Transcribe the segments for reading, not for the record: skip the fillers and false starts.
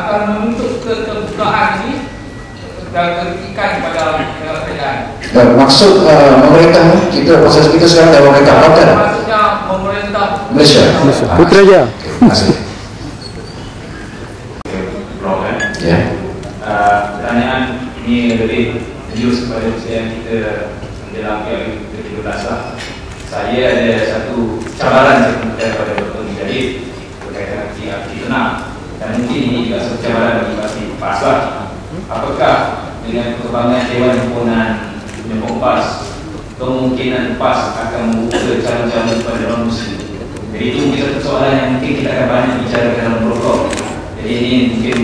akan menuntut kebukaan ini dan kritikan kepada kerajaan. Maksud pemerintah kita, proses kita sekarang adalah pemerintah Malaysia. Maksudnya pemerintah Malaysia. Putrajaya. Ya. Pertanyaan ini lebih serius kepada usia kita dalam ke-13 lah. Saya ada satu cabaran kepada Dr. Mujahid berkaitan dengan fitnah, dan mungkin ini juga satu cabaran bagi pasti PAS lah. Apakah dengan perkembangan Dewan Himpunan Penyokong PAS, kemungkinan PAS akan membuka calon-calon kepada non-Muslim? Jadi itu mungkin satu soalan yang mungkin kita akan banyak bicara dalam program. Jadi ini mungkin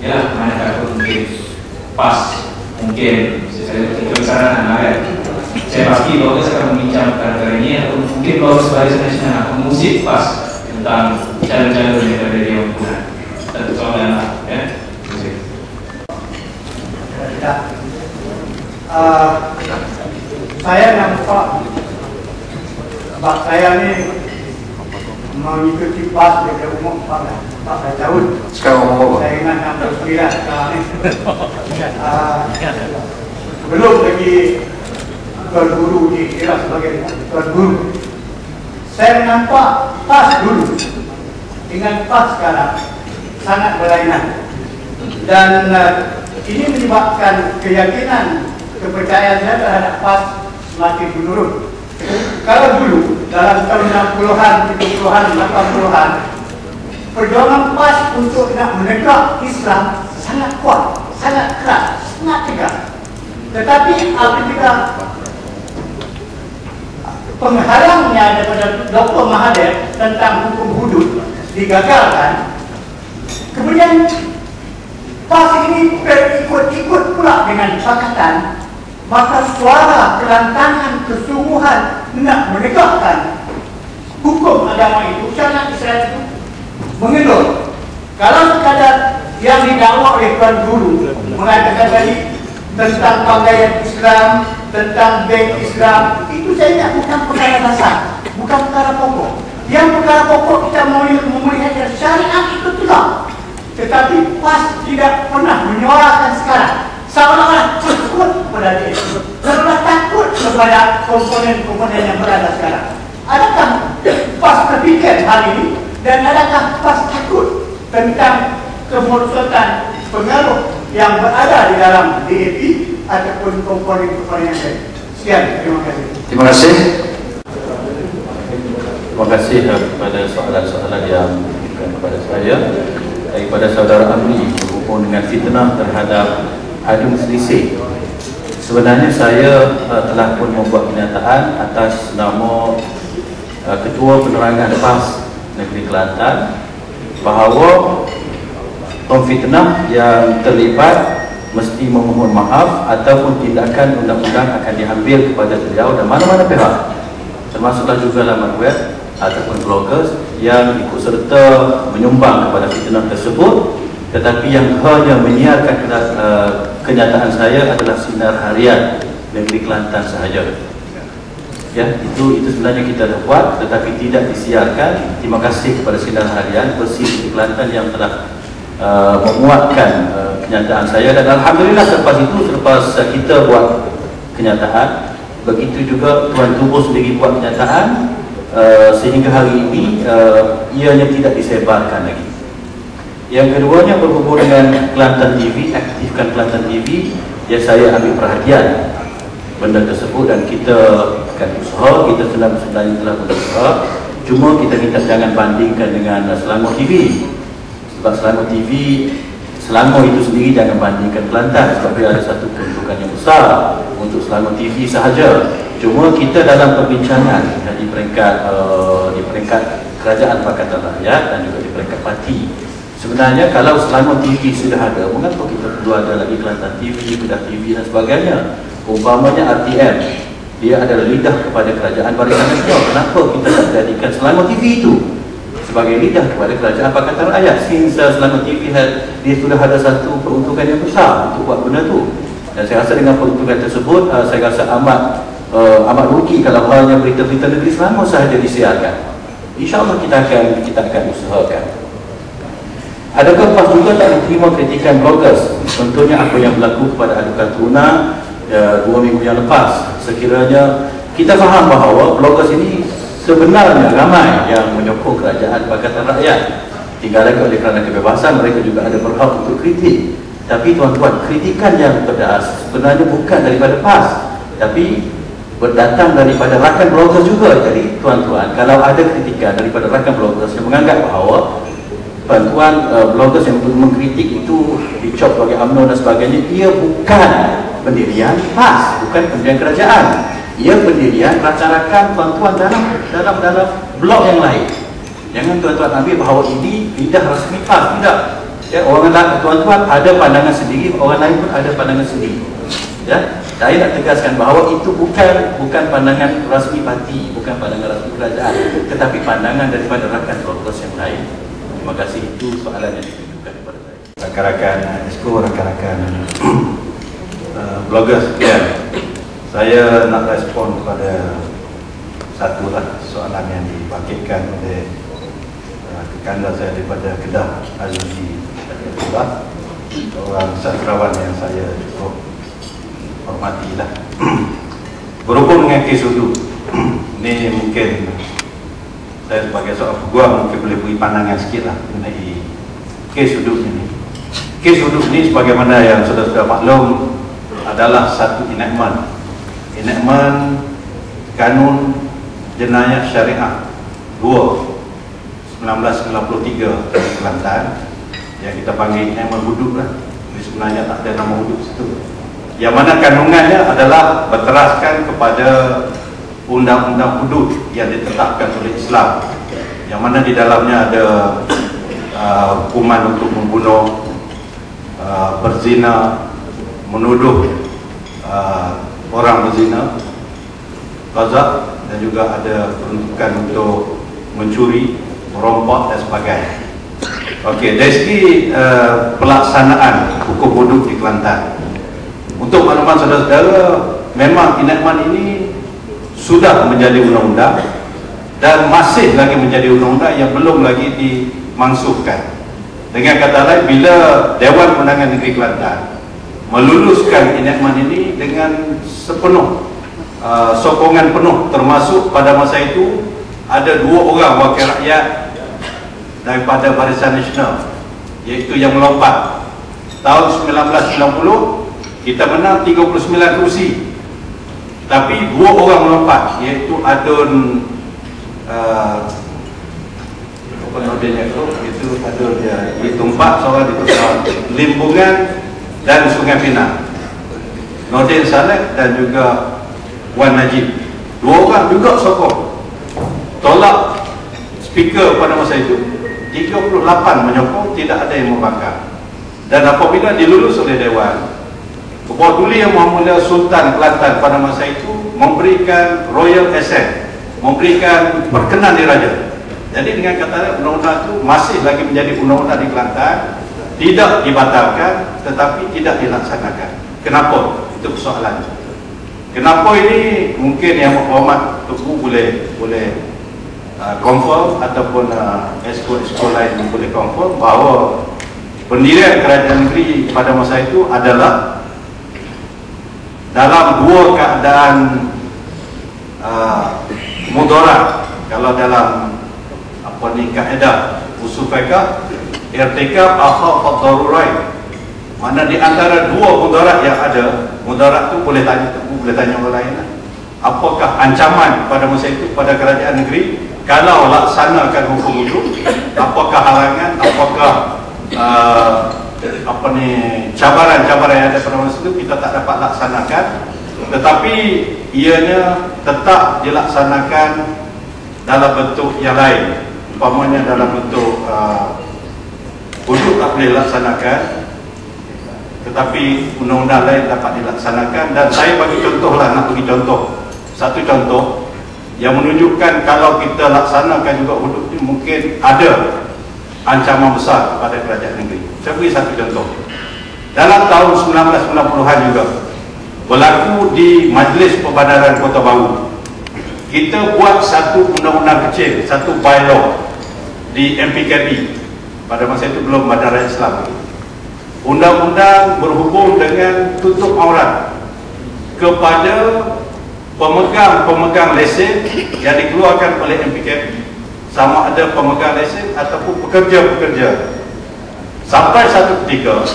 ya, manakah mungkin PAS mungkin saya kebesaran kan. Saya pasti bahawa saya akan membincang perkara ini, atau mungkin bahawa sebagai nasional akan mengusip PAS tentang calon-calon yang ada di Himpunan. Satu soalan lah ya. Saya nampak sebab saya ni mengikuti PAS dari umur 14 tahun. Sekarang umur berapa? Saya ingat 69 sekarang ni. Belum lagi tuan guru dikira sebagai tuan guru. Saya nampak PAS dulu dengan PAS sekarang sangat berlainan, dan ini menyebabkan keyakinan, kepercayaan saya terhadap PAS semakin menurun. Kalau dulu dalam tahun 60-an, 70-an, 80-an, perjuangan PAS untuk nak menegak Islam sangat kuat, sangat keras, sangat tegas. Tetapi apabila penghalangnya daripada Dr. Mahathir tentang hukum hudud digagalkan, kemudian PAS ini berikut-ikut pula dengan pakatan, maka suara kelantangan kesungguhan nak menegakkan hukum agama itu, syariat Islam itu mengendur. Kalau sekadar yang didakwa oleh Tuan Guru mengatakan tadi tentang pakaian Islam, tentang bank Islam, itu saya ingat bukan perkara dasar, bukan perkara pokok. Yang perkara pokok kita melihat syariat itu telah, tetapi PAS tidak pernah menyuarakan sekarang. Seolah-olah takut kepada dia, seolah takut kepada komponen-komponen yang berada sekarang. Adakah PAS berfikir hal ini, dan adakah PAS takut tentang kemerosotan pengaruh yang berada di dalam DAP ataupun komponen-komponen yang lain? Sekian, terima kasih. Terima kasih. Terima kasih kepada soalan-soalan yang diberikan kepada saya daripada saudara Amri berhubung dengan fitnah terhadap Adun Selisih. Sebenarnya saya telah pun membuat kenyataan atas nama Ketua Penerangan PAS Negeri Kelantan bahawa pemfitnah yang terlibat mesti memohon maaf ataupun tindakan undang-undang akan diambil kepada beliau dan mana-mana pihak, termasuklah juga laman web ataupun bloggers yang ikut serta menyumbang kepada fitnah tersebut. Tetapi yang hanya menyiarkan kenyataan saya adalah Sinar Harian Negeri Kelantan sahaja. Ya, itu sebenarnya kita dah buat tetapi tidak disiarkan. Terima kasih kepada Sinar Harian Bersih Negeri Kelantan yang telah memuatkan kenyataan saya, dan alhamdulillah selepas kita buat kenyataan, begitu juga Tuan Tubuh sendiri buat kenyataan, sehingga hari ini ianya tidak disebarkan lagi. Yang keduanya berhubung dengan Kelantan TV, aktifkan Kelantan TV, ya saya ambil perhatian benda tersebut dan kita akan usaha, kita sebenarnya telah berusaha, cuma kita minta jangan bandingkan dengan Selangor TV, sebab Selangor TV, Selangor itu sendiri jangan bandingkan Kelantan sebab dia ada satu keuntungan yang besar untuk Selangor TV sahaja. Cuma kita dalam perbincangan di peringkat Kerajaan Pakatan Rakyat dan juga di peringkat parti, sebenarnya kalau Selangor TV sudah ada, mengapa kita perlu ada lagi Kelantan TV, Kedah TV dan sebagainya? Umpamanya RTM, dia adalah lidah kepada Kerajaan Barisan Nasional. Kenapa kita tak jadikan Selangor TV itu sebagai lidah kepada Kerajaan Pakatan Rakyat? Since Selangor TV dia sudah ada satu peruntukan yang besar untuk buat benda tu, dan saya rasa dengan peruntukan tersebut saya rasa amat rugi kalau hanya berita-berita negeri Selangor sahaja disiarkan. InsyaAllah kita akan usahakan. Adakah PAS juga tak menerima kritikan bloggers? Contohnya apa yang berlaku kepada Adukan Tuna 2 minggu yang lepas. Sekiranya kita faham bahawa bloggers ini sebenarnya ramai yang menyokong kerajaan Pakatan Rakyat. Tinggal lagi oleh kerana kebebasan, mereka juga ada berhak untuk kritik. Tapi tuan-tuan, kritikan yang pedas sebenarnya bukan daripada PAS, tapi berdatang daripada rakan bloggers juga. Jadi tuan-tuan, kalau ada kritikan daripada rakan bloggers yang menganggap bahawa bantuan bloggers yang mengkritik itu dicop sebagai UMNO dan sebagainya, ia bukan pendirian PAS, bukan pendirian kerajaan. Ia pendirian rakan-rakan tuan-tuan dalam blog yang lain. Jangan tuan-tuan ambil bahawa ini lidah rasmi PAS, tidak. Ya, orang lain, tuan-tuan ada pandangan sendiri, orang lain pun ada pandangan sendiri. Ya, saya nak tegaskan bahawa itu bukan pandangan rasmi parti, bukan pandangan rasmi kerajaan, tetapi pandangan daripada rakan bloggers yang lain. Terima kasih, itu soalan yang ditujukan kepada saya. Rakan-rakan Esko, rakan-rakan bloggers sekalian, saya nak respon kepada satu soalan yang dibangkitkan oleh kekanda saya daripada Kedah, Azuzi Abdullah, orang sastrawan yang saya cukup hormatilah. Berhubung dengan kes Hudu, ini mungkin saya sebagai seorang peguam mungkin boleh beri pandangan sikit lah mengenai kes Hudu ini. Kes Hudu ini sebagaimana yang saudara-saudara maklum adalah satu enactment Kanun Jenayah Syariah 2 1993 di Kelantan, yang kita panggil enactment hudud lah. Ini sebenarnya tak ada nama hudud situ, yang mana kandungannya adalah berteraskan kepada undang-undang hudud yang ditetapkan oleh Islam, yang mana di dalamnya ada hukuman untuk membunuh, berzina, menuduh orang berzina, qazaf, dan juga ada peruntukan untuk mencuri, merompak dan sebagainya. Okey, dari segi pelaksanaan hukum hudud di Kelantan, untuk makluman saudara-saudara, memang enactment ini sudah menjadi undang-undang dan masih lagi menjadi undang-undang yang belum lagi dimansuhkan. Dengan kata lain, bila Dewan Undangan Negeri Kelantan meluluskan enactment ini dengan sepenuh sokongan penuh, termasuk pada masa itu ada 2 orang wakil rakyat daripada Barisan Nasional, iaitu yang melompat. Tahun 1990 kita menang 39 kursi, tapi 2 orang melompat, iaitu Adun apa namanya itu Adun dia, itu 4 seorang di Limbungan dan Sungai Pinang, Nordin Saleh dan juga Wan Najib. 2 orang juga sokong tolak speaker pada masa itu. 38 menyokong, tidak ada yang membangkang. Dan apabila dilulus oleh Dewan, Kepala Tuli Yang Mulia Sultan Kelantan pada masa itu memberikan royal assent, memberikan perkenan diraja. Jadi dengan kata undang-undang itu masih lagi menjadi undang-undang di Kelantan, tidak dibatalkan tetapi tidak dilaksanakan. Kenapa? Itu persoalan. Kenapa ini? Mungkin yang berhormat Tuku boleh confirm, ataupun esko-esko lain boleh confirm bahawa pendirian kerajaan negeri pada masa itu adalah dalam 2 keadaan mudarat. Kalau dalam apa ni kaedah usul fiqh, irtikab akhaf ad-darurain, mana di antara 2 mudarat yang ada, mudarat tu boleh tanya orang lain, apakah ancaman pada masa itu pada kerajaan negeri kalau laksanakan hukum itu, apakah halangan, apakah cabaran-cabaran yang ada pada masa itu kita tak dapat laksanakan, tetapi ianya tetap dilaksanakan dalam bentuk yang lain. Umpamanya dalam bentuk hudud tak boleh dilaksanakan, tetapi undang-undang lain dapat dilaksanakan. Dan saya bagi contoh lah, nak bagi contoh, satu contoh yang menunjukkan kalau kita laksanakan juga hudud ini mungkin ada ancaman besar kepada kerajaan negeri. Saya beri satu contoh. Dalam tahun 1990-an juga berlaku di Majlis Perbandaran Kota Baru, kita buat satu undang-undang kecil, satu bylaw di MPKB pada masa itu belum Bandaraya Islam. Undang-undang berhubung dengan tutup aurat kepada pemegang lesen yang dikeluarkan oleh MPKB, sama ada pemegang lesen ataupun pekerja-pekerja. Sampai satu ketika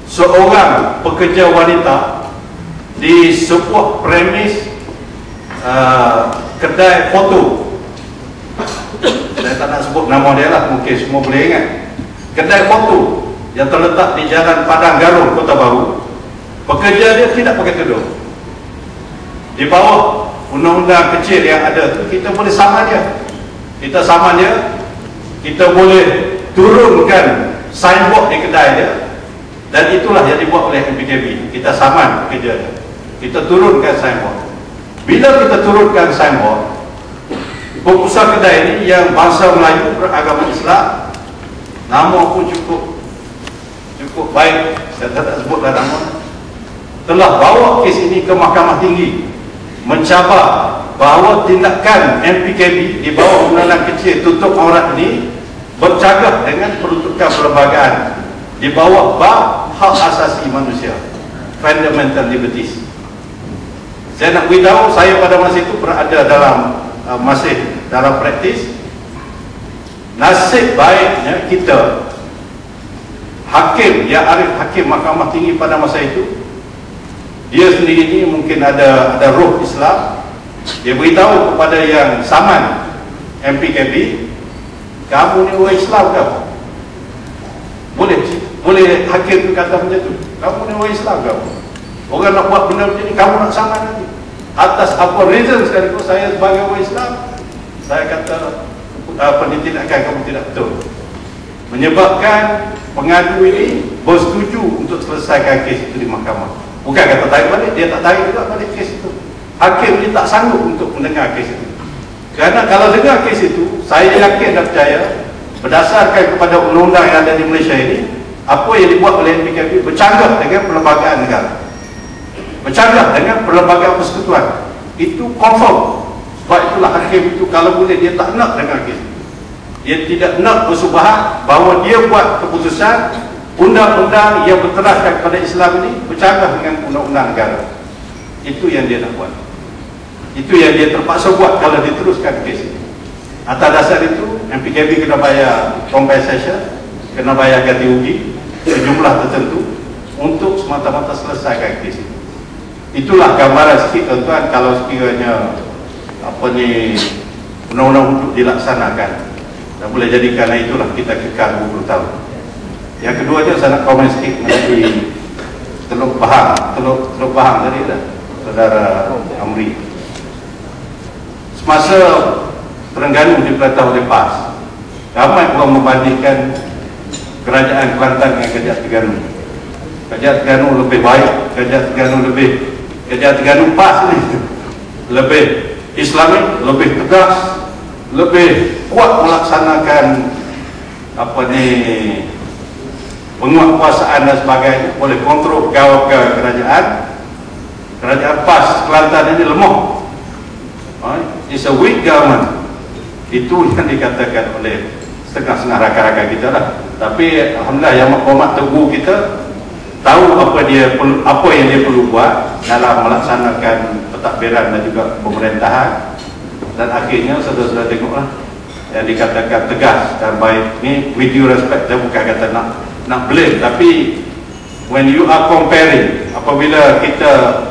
seorang pekerja wanita di sebuah premis kedai foto, saya tak nak sebut nama dia lah, mungkin semua boleh ingat, kedai foto yang terletak di Jalan Padang Galuh, Kota Baru. Pekerja dia tidak pakai tudung. Di bawah undang-undang kecil yang ada tu, kita boleh saman dia. Kita saman dia, kita boleh turunkan signboard di kedai dia, dan itulah yang dibuat oleh MPKB. Kita saman pekerja dia, kita turunkan signboard. Bila kita turunkan signboard, pengusaha kedai ini yang bangsa Melayu beragama Islam, nama pun cukup baik, saya tak sebutlah nama, telah bawa kes ini ke Mahkamah Tinggi, mencabar bahawa tindakan MPKB di bawah undang-undang kecil tutup aurat ini bercagah dengan peruntukan perlembagaan di bawah bab hak asasi manusia, fundamental liberties. Saya nak beritahu, saya pada masa itu berada masih dalam praktis. Nasib baiknya kita, hakim yang arif, hakim Mahkamah Tinggi pada masa itu, dia sendiri ini mungkin ada roh Islam. Dia beritahu kepada yang saman MPKB, kamu ni orang Islam ke? Boleh hakim tu kata macam tu, kamu ni orang Islam ke? Orang nak buat benda macam ni, kamu nak saman nanti. Atas apa reason sekalipun, saya sebagai orang Islam, saya kata tindakan kamu tidak betul, menyebabkan pengadu ini bersetuju untuk selesaikan kes itu di mahkamah. Bukan kata tarik balik, dia tak tarik juga balik kes itu. Hakim dia tak sanggup untuk mendengar kes itu. Kerana kalau dengar kes itu, saya yakin dan percaya, berdasarkan kepada undang-undang yang ada di Malaysia ini, apa yang dibuat oleh MPKB bercanggah dengan perlembagaan negara, bercanggah dengan perlembagaan persekutuan. Itu confirm. Sebab itulah hakim itu kalau boleh dia tak nak dengar kes itu. Dia tidak nak bersubahat bahawa dia buat keputusan undang-undang yang berteraskan kepada Islam ini bercanggah dengan undang-undang negara. Itu yang dia nak buat. Itu yang dia terpaksa buat kalau diteruskan kes itu. Atas dasar itu, MPKB kena bayar compensation, kena bayar ganti rugi sejumlah tertentu untuk semata-mata selesaikan kes itu. Itulah gambaran sikit tuan-tuan kalau sekiranya undang-undang hudud dilaksanakan, dan boleh jadi kerana itulah kita kekal 20 tahun. Yang keduanya saya nak komen sikit mengenai Teluk Bahang tadi dah, Saudara Amri. Semasa Terengganu diperintah oleh PAS, ramai orang membandingkan kerajaan Kelantan dengan kerajaan Terengganu. Kerajaan Terengganu lebih baik, kerajaan Terengganu PAS ni lebih Islamik, lebih tegas, lebih kuat melaksanakan penguatkuasaan dan sebagainya, boleh kontrol pegawai kerajaan. Kerajaan PAS Kelantan ini lemah. It's a weak government. Itu yang dikatakan oleh setengah-setengah rakan-rakan kita lah. Tapi alhamdulillah yang Mahkamah Teguh kita tahu apa yang dia perlu buat dalam melaksanakan pentadbiran dan juga pemerintahan. Dan akhirnya saudara-saudara tengoklah yang dikatakan tegas dan baik ni, with due respect, saya bukan kata nak blame, tapi when you are comparing, apabila kita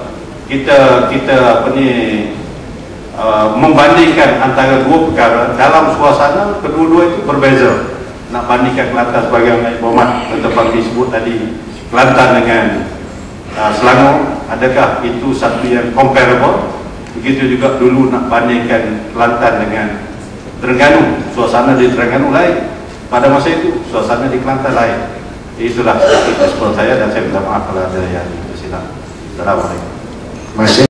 membandingkan antara dua perkara dalam suasana kedua-dua itu berbeza. Nak bandingkan Kelantan sebagai Naib Berhormat Tentang disebut tadi Kelantan dengan Selangor, adakah itu satu yang comparable? Begitu juga dulu nak bandingkan Kelantan dengan Terengganu, suasana di Terengganu lain, pada masa itu suasana di Kelantan lain. Itulah respon saya, dan saya minta maaf kalau ada yang tersilap. Assalamualaikum.